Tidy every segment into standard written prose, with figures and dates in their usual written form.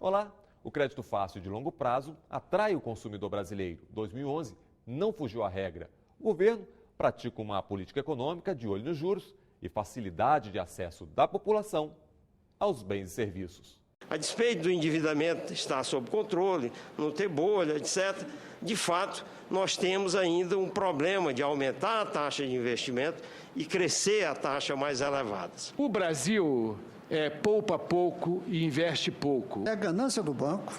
Olá! O crédito fácil de longo prazo atrai o consumidor brasileiro. 2011 não fugiu à regra. O governo pratica uma política econômica de olho nos juros e facilidade de acesso da população aos bens e serviços. A despeito do endividamento estar sob controle, não ter bolha, etc., de fato, nós temos ainda um problema de aumentar a taxa de investimento e crescer a taxa mais elevadas. O Brasil poupa pouco e investe pouco. É a ganância do banco,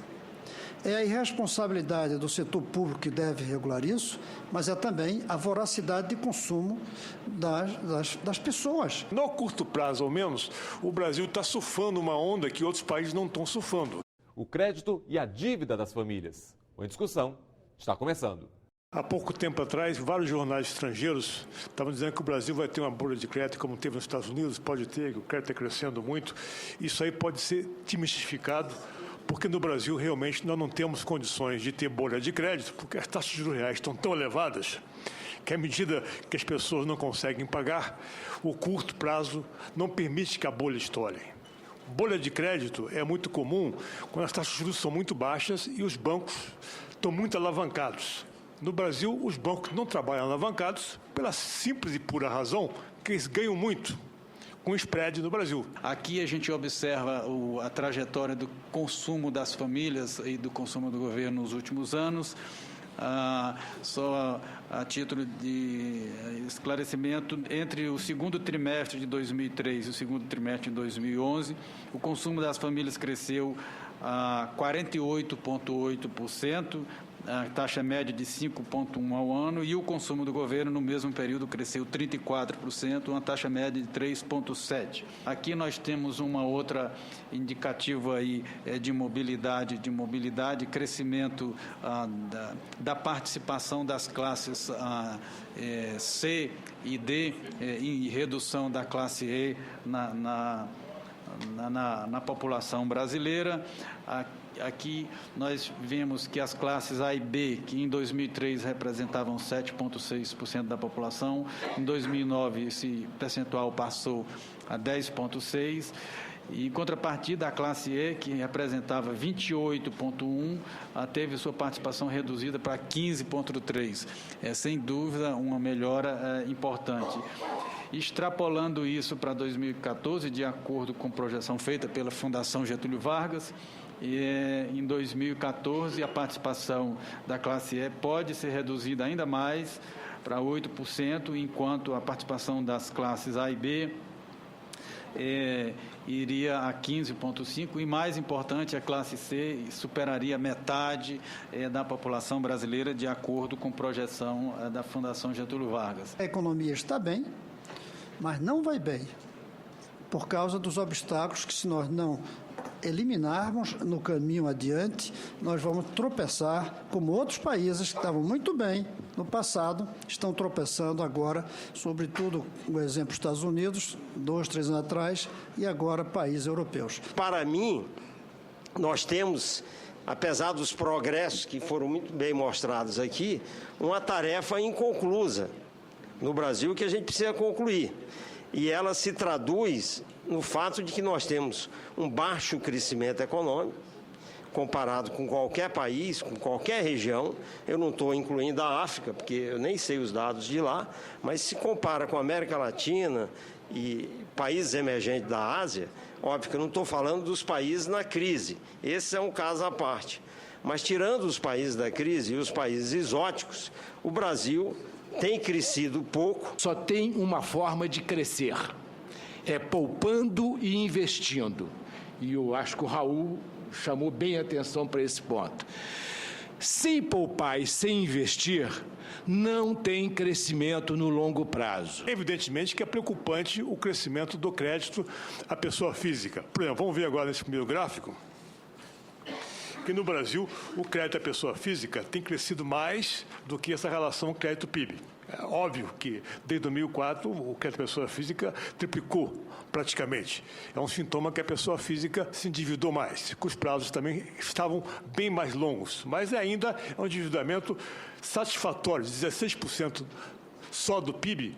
é a irresponsabilidade do setor público que deve regular isso, mas é também a voracidade de consumo das pessoas. No curto prazo, ao menos, o Brasil está surfando uma onda que outros países não estão surfando. O crédito e a dívida das famílias. O Em Discussão está começando. Há pouco tempo atrás, vários jornais estrangeiros estavam dizendo que o Brasil vai ter uma bolha de crédito como teve nos Estados Unidos, pode ter, que o crédito está crescendo muito. Isso aí pode ser desmistificado, porque no Brasil realmente nós não temos condições de ter bolha de crédito, porque as taxas de juros reais estão tão elevadas que à medida que as pessoas não conseguem pagar, o curto prazo não permite que a bolha estoure. Bolha de crédito é muito comum quando as taxas de juros são muito baixas e os bancos estão muito alavancados. No Brasil, os bancos não trabalham alavancados pela simples e pura razão que eles ganham muito com o spread no Brasil. Aqui a gente observa a trajetória do consumo das famílias e do consumo do governo nos últimos anos. Só a título de esclarecimento, entre o segundo trimestre de 2003 e o segundo trimestre de 2011, o consumo das famílias cresceu a 48,8%, a taxa média de 5,1% ao ano, e o consumo do governo no mesmo período cresceu 34%, uma taxa média de 3,7%. Aqui nós temos uma outra indicativa aí de mobilidade, crescimento da participação das classes C e D e redução da classe E na população brasileira. Aqui nós vemos que as classes A e B, que em 2003 representavam 7,6% da população, em 2009 esse percentual passou a 10,6%, e em contrapartida a classe E, que representava 28,1%, teve sua participação reduzida para 15,3%. É sem dúvida uma melhora importante. Extrapolando isso para 2014, de acordo com projeção feita pela Fundação Getúlio Vargas, em 2014 a participação da classe E pode ser reduzida ainda mais para 8%, enquanto a participação das classes A e B iria a 15,5%, e mais importante, a classe C superaria metade da população brasileira, de acordo com projeção da Fundação Getúlio Vargas. A economia está bem, mas não vai bem, por causa dos obstáculos que, se nós não eliminarmos no caminho adiante, nós vamos tropeçar, como outros países que estavam muito bem no passado, estão tropeçando agora, sobretudo o exemplo dos Estados Unidos, 2, 3 anos atrás, e agora países europeus. Para mim, nós temos, apesar dos progressos que foram muito bem mostrados aqui, uma tarefa inconclusa no Brasil que a gente precisa concluir. E ela se traduz no fato de que nós temos um baixo crescimento econômico, comparado com qualquer país, com qualquer região. Eu não estou incluindo a África, porque eu nem sei os dados de lá, mas se compara com a América Latina e países emergentes da Ásia, óbvio que eu não estou falando dos países na crise, esse é um caso à parte. Mas tirando os países da crise e os países exóticos, o Brasil tem crescido pouco. Só tem uma forma de crescer, é poupando e investindo. E eu acho que o Raul chamou bem a atenção para esse ponto. Sem poupar e sem investir, não tem crescimento no longo prazo. Evidentemente que é preocupante o crescimento do crédito à pessoa física. Por exemplo, vamos ver agora nesse primeiro gráfico, que no Brasil o crédito à pessoa física tem crescido mais do que essa relação crédito-PIB. É óbvio que desde 2004 o crédito à pessoa física triplicou praticamente. É um sintoma que a pessoa física se endividou mais, que os prazos também estavam bem mais longos, mas ainda é um endividamento satisfatório, 16% só do PIB,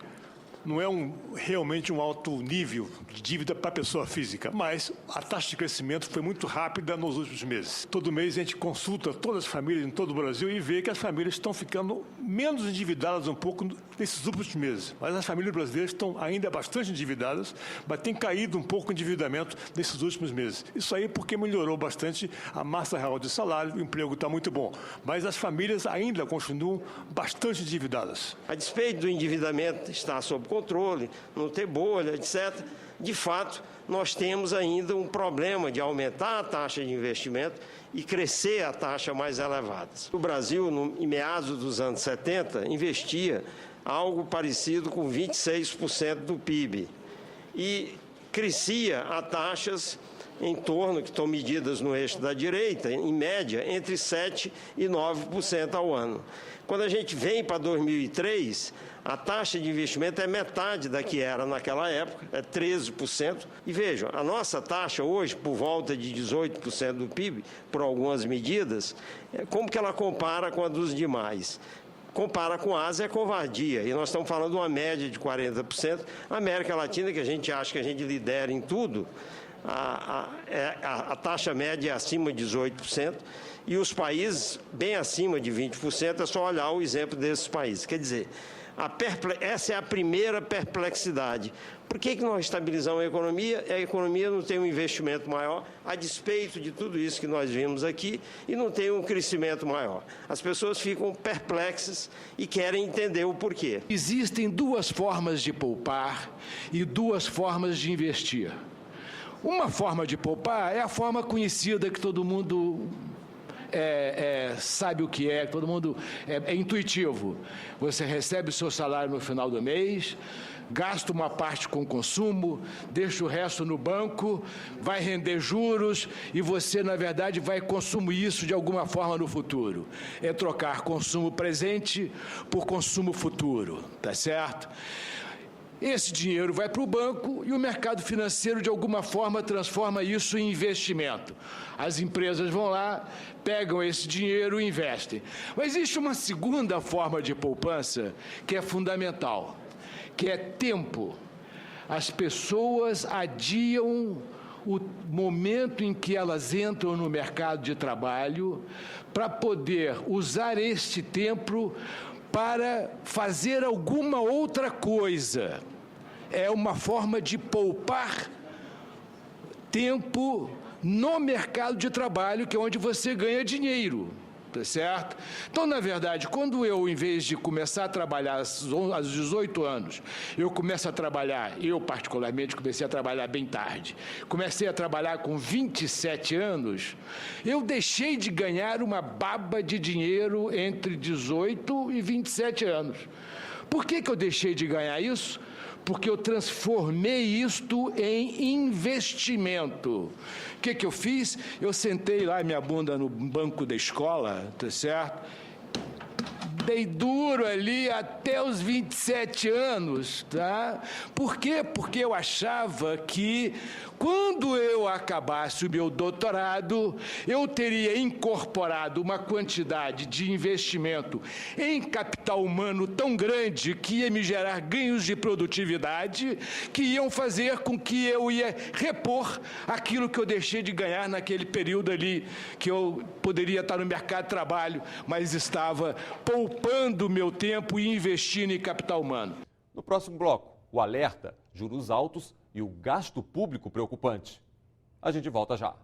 não é realmente um alto nível de dívida para a pessoa física, mas a taxa de crescimento foi muito rápida nos últimos meses. Todo mês a gente consulta todas as famílias em todo o Brasil e vê que as famílias estão ficando menos endividadas um pouco nesses últimos meses. Mas as famílias brasileiras estão ainda bastante endividadas, mas tem caído um pouco o endividamento nesses últimos meses. Isso aí porque melhorou bastante a massa real de salário, o emprego está muito bom. Mas as famílias ainda continuam bastante endividadas. A despeito do endividamento estar sob controle, não ter bolha, etc., de fato, nós temos ainda um problema de aumentar a taxa de investimento e crescer a taxa mais elevada. O Brasil, em meados dos anos 70, investia algo parecido com 26% do PIB e crescia a taxas em torno, que estão medidas no eixo da direita, em média, entre 7% e 9% ao ano. Quando a gente vem para 2003, a taxa de investimento é metade da que era naquela época, é 13%. E vejam, a nossa taxa hoje, por volta de 18% do PIB, por algumas medidas, como que ela compara com a dos demais? Compara com a Ásia é covardia, e nós estamos falando de uma média de 40%. A América Latina, que a gente acha que a gente lidera em tudo, a taxa média é acima de 18%, e os países bem acima de 20%, é só olhar o exemplo desses países. Quer dizer, essa é a primeira perplexidade. Por que nós estabilizamos a economia? A economia não tem um investimento maior, a despeito de tudo isso que nós vimos aqui, e não tem um crescimento maior. As pessoas ficam perplexas e querem entender o porquê. Existem duas formas de poupar e duas formas de investir. Uma forma de poupar é a forma conhecida que todo mundo sabe o que é, todo mundo é intuitivo. Você recebe o seu salário no final do mês, gasta uma parte com consumo, deixa o resto no banco, vai render juros e você, na verdade, vai consumir isso de alguma forma no futuro. É trocar consumo presente por consumo futuro, tá certo? Esse dinheiro vai para o banco e o mercado financeiro, de alguma forma, transforma isso em investimento. As empresas vão lá, pegam esse dinheiro e investem. Mas existe uma segunda forma de poupança que é fundamental, que é tempo. As pessoas adiam o momento em que elas entram no mercado de trabalho para poder usar este tempo para fazer alguma outra coisa. É uma forma de poupar tempo no mercado de trabalho, que é onde você ganha dinheiro, tá certo? Então, na verdade, quando eu, em vez de começar a trabalhar aos 18 anos, eu começo a trabalhar, eu particularmente comecei a trabalhar bem tarde, comecei a trabalhar com 27 anos, eu deixei de ganhar uma baba de dinheiro entre 18 e 27 anos. Por que eu deixei de ganhar isso? Porque eu transformei isto em investimento. O que eu fiz? Eu sentei lá minha bunda no banco da escola, tá certo? Dei duro ali até os 27 anos, tá? Por quê? Porque eu achava que quando eu acabasse o meu doutorado, eu teria incorporado uma quantidade de investimento em capital humano tão grande que ia me gerar ganhos de produtividade que iam fazer com que eu ia repor aquilo que eu deixei de ganhar naquele período ali que eu poderia estar no mercado de trabalho, mas estava poupando o meu tempo e investindo em capital humano. No próximo bloco, o alerta, juros altos e o gasto público preocupante. A gente volta já.